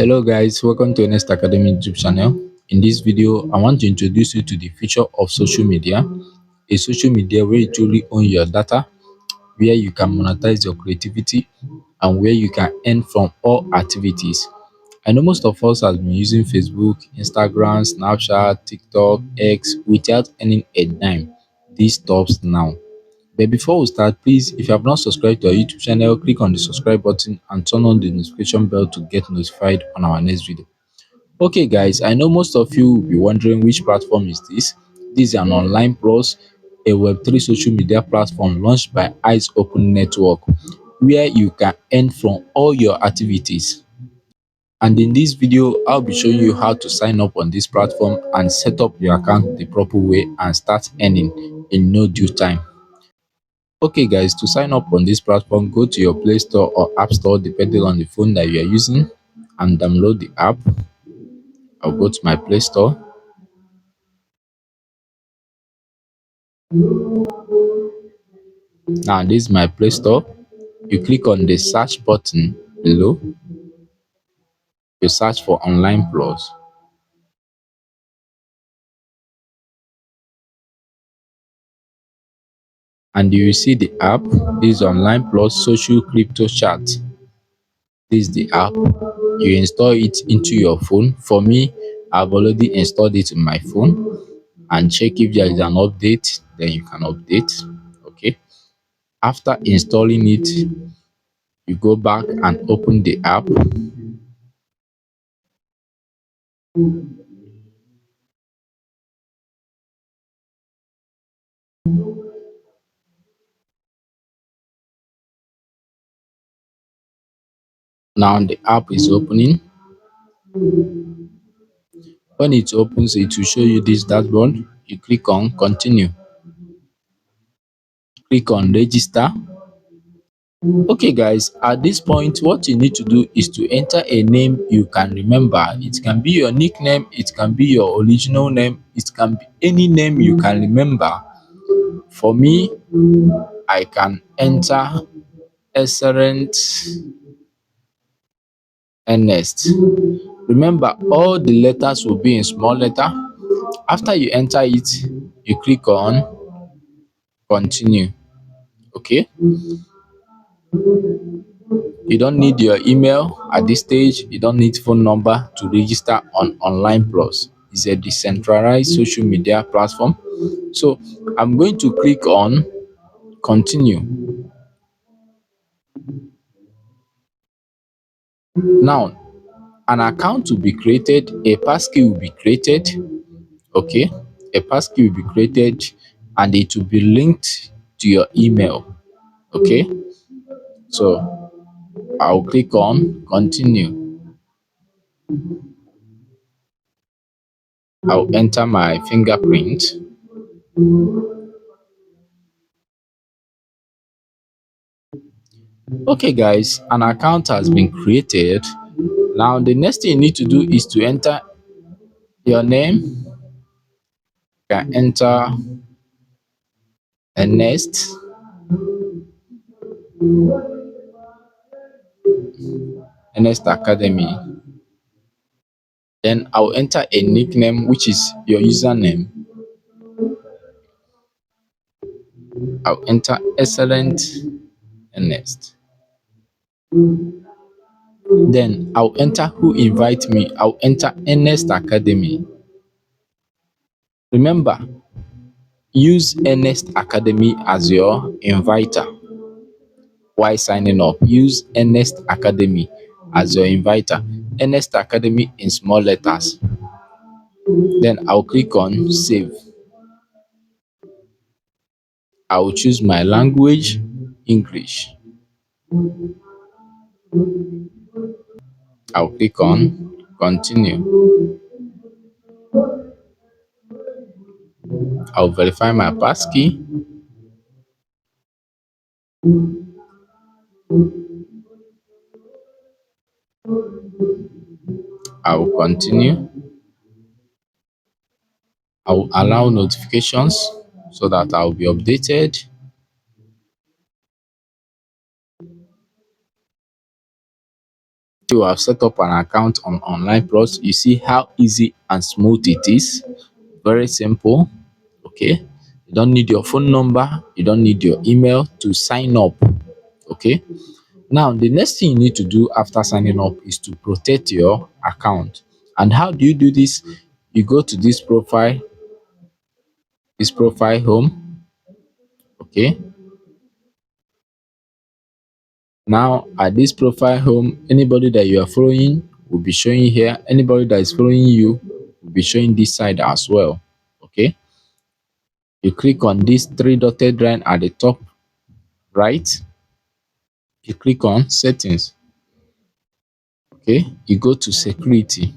Hello guys, welcome to Ernest Academy YouTube channel. In this video, I want to introduce you to the future of social media, a social media where you truly own your data, where you can monetize your creativity, and where you can earn from all activities. I know most of us have been using Facebook, Instagram, Snapchat, TikTok, X without earning a dime. This stops now. But before we start, please, if you have not subscribed to our YouTube channel, click on the subscribe button and turn on the notification bell to get notified on our next video. Okay guys, I know most of you will be wondering which platform is this. This is an online plus, a web3 social media platform launched by Eyes Open Network, where you can earn from all your activities. And in this video, I'll be showing you how to sign up on this platform and set up your account the proper way and start earning in no due time. Okay guys, to sign up on this platform, go to your Play Store or App Store depending on the phone that you are using and download the app. I'll go to my Play Store. Now this is my Play Store. You click on the search button below. You search for Online Plus. And you will see the app. This is Online Plus Social Crypto Chat. This is the app. You install it into your phone. For me, I've already installed it in my phone. And check if there is an update, then you can update. Okay. After installing it, you go back and open the app. Now the app is opening. When it opens, it will show you this dashboard. You click on continue. Click on register. Okay guys, at this point what you need to do is to enter a name you can remember. It can be your nickname, it can be your original name, it can be any name you can remember. For me, I can enter excellent Ernest. Remember, all the letters will be in small letter. After you enter it, you click on continue. Okay, you don't need your email at this stage. You don't need phone number to register on Online Plus. It's a decentralized social media platform. So I'm going to click on continue. Now an account will be created, a passkey will be created. Okay, a passkey will be created and it will be linked to your email. Okay, so I'll click on continue. I'll enter my fingerprint. Okay guys, an account has been created. Now the next thing you need to do is to enter your name. You can enter Ernest, Ernest Academy. Then I'll enter a nickname which is your username. I'll enter excellent Ernest. Then I'll enter who invite me. I'll enter Ernest Academy. Remember, use Ernest Academy as your inviter. While signing up, use Ernest Academy as your inviter. Ernest Academy in small letters. Then I'll click on save. I will choose my language, English. I'll click on continue. I'll verify my passkey. I will continue. I will allow notifications so that I'll be updated. You have set up an account on Online Plus. You see how easy and smooth it is. Very simple. Okay. You don't need your phone number. You don't need your email to sign up. Okay. Now, the next thing you need to do after signing up is to protect your account. And how do you do this? You go to this profile home. Okay. Now, at this profile home, anybody that you are following will be showing here. Anybody that is following you will be showing this side as well. Okay. You click on this three dotted line at the top right. You click on settings. Okay. You go to security.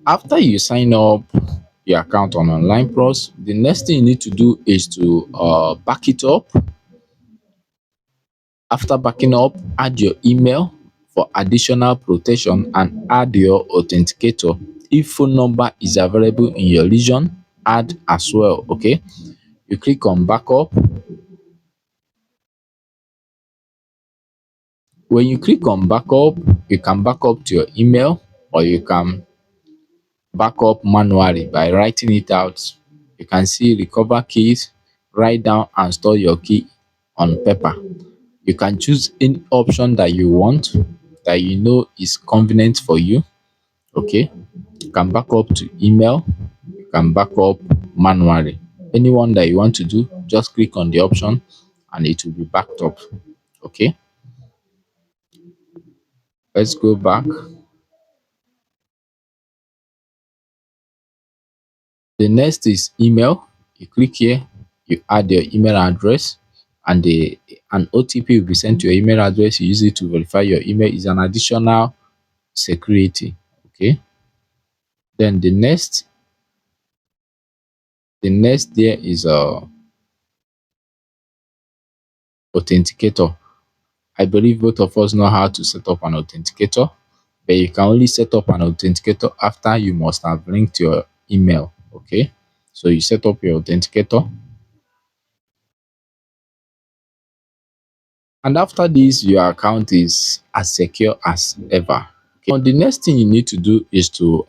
After you sign up your account on Online Plus, the next thing you need to do is to back it up. After backing up, add your email for additional protection and add your authenticator. If phone number is available in your region, add as well. Okay. You click on backup. When you click on backup, you can back up to your email, or you can back up manually by writing it out. You can see recover keys, write down and store your key on paper. You can choose any option that you want, that you know is convenient for you. Okay. You can back up to email, you can back up manually. Anyone that you want to do, just click on the option and it will be backed up. Okay. Let's go back. The next is email. You click here, you add your email address, and an OTP will be sent to your email address. You use it to verify your email. Is an additional security. Okay. Then the next there is authenticator. I believe both of us know how to set up an authenticator, but you can only set up an authenticator after you must have linked your email. Okay. So you set up your authenticator, and after this, your account is as secure as ever. Okay. Now, the next thing you need to do is to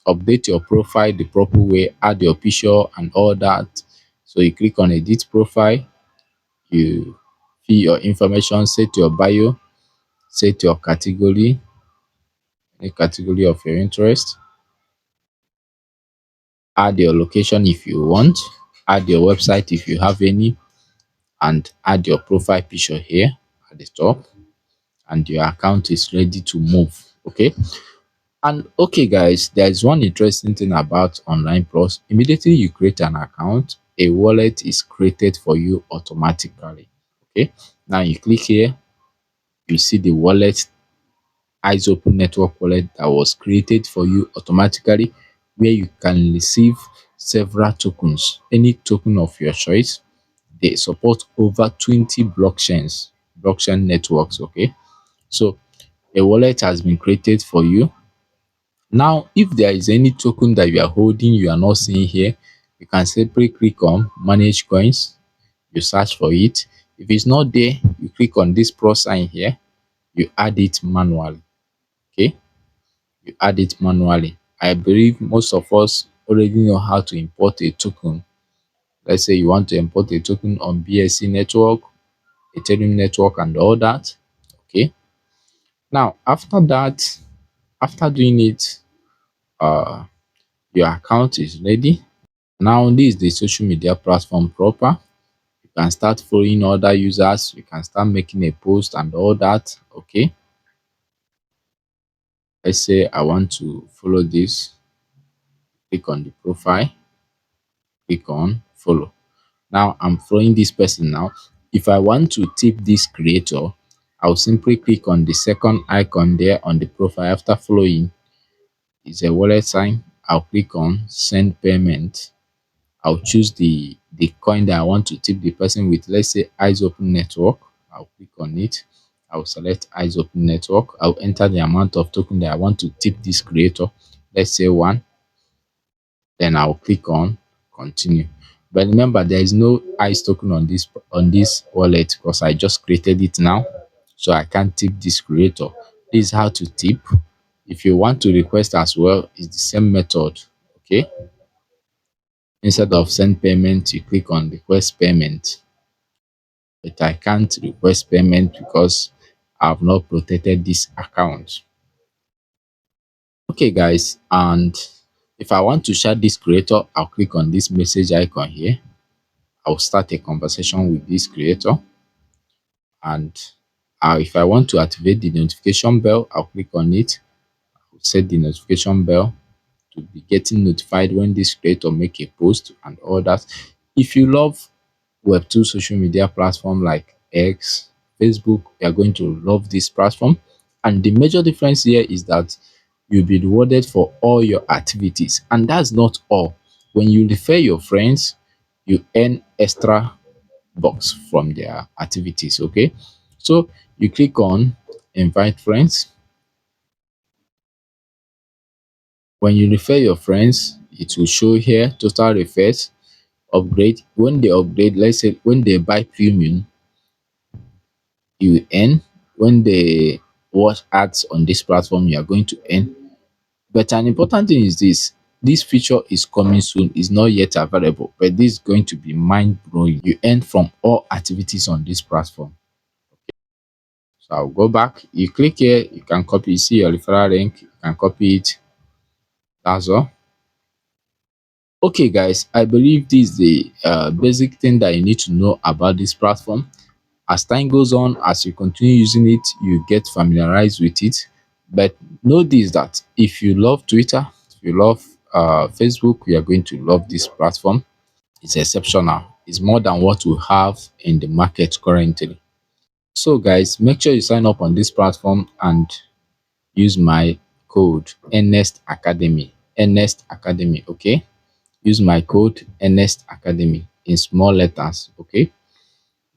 update your profile the proper way, add your picture and all that. So you click on edit profile, you fill your information, set your bio, set your category, a category of your interest, add your location if you want, add your website if you have any, and add your profile picture here at the top, and your account is ready to move. Okay. And okay, guys, there is one interesting thing about Online Plus. Immediately you create an account, a wallet is created for you automatically. Okay. Now you click here, you see the wallet, eyes open network wallet, that was created for you automatically, where you can receive several tokens, any token of your choice. They support over 20 blockchain networks. Okay. So a wallet has been created for you. Now, if there is any token that you are holding you are not seeing here, you can simply click on manage coins, you search for it. If it's not there, you click on this plus sign here, you add it manually. Okay. You add it manually. I believe most of us already know how to import a token. Let's say you want to import a token on BSC network, Ethereum network, and all that. Okay. Now, after that, after doing it, uh, your account is ready. Now, this is the social media platform proper. You can start following other users. You can start making a post and all that. Okay. Let's say I want to follow this. Click on the profile. Click on follow. Now I'm following this person now. If I want to tip this creator, I'll simply click on the second icon there on the profile after following. It's a wallet sign. I'll click on send payment. I'll choose the coin that I want to tip the person with. Let's say eyes open network. I'll click on it. I'll select eyes open network. I'll enter the amount of token that I want to tip this creator. Let's say one. Then I'll click on continue. But remember, there is no ice token on this wallet because I just created it now. so I can't tip this creator. This is how to tip. If you want to request as well, it's the same method. Okay, instead of send payment, you click on request payment. But I can't request payment because I've not protected this account. Okay guys, and if I want to share this creator, I'll click on this message icon here. I'll start a conversation with this creator, and if I want to activate the notification bell, I'll click on it. I'll set the notification bell to be getting notified when this creator make a post and all that. If you love Web2 social media platform like X, Facebook, you are going to love this platform. And the major difference here is that you'll be rewarded for all your activities. And that's not all. When you refer your friends, you earn extra bucks from their activities. Okay. So you click on invite friends. When you refer your friends, it will show here total refers, upgrade. When they upgrade, let's say when they buy premium, you will earn. When they watch ads on this platform, you are going to earn. But an important thing is this feature is coming soon, is not yet available, but this is going to be mind blowing. You earn from all activities on this platform. So I'll go back. You click here, you can copy, see your referral link, you can copy it. That's all. Okay guys, I believe this is the basic thing that you need to know about this platform. As time goes on, as you continue using it, you get familiarized with it. But know this, that if you love Twitter, if you love Facebook, you are going to love this platform. It's exceptional. It's more than what we have in the market currently. So guys, make sure you sign up on this platform and use my code Ernest Academy. Ernest Academy, okay? Use my code Ernest Academy in small letters, okay?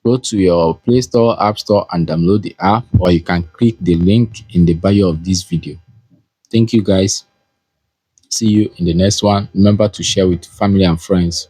Go to your Play Store, App Store and download the app, or you can click the link in the bio of this video. Thank you guys. See you in the next one. Remember to share with family and friends.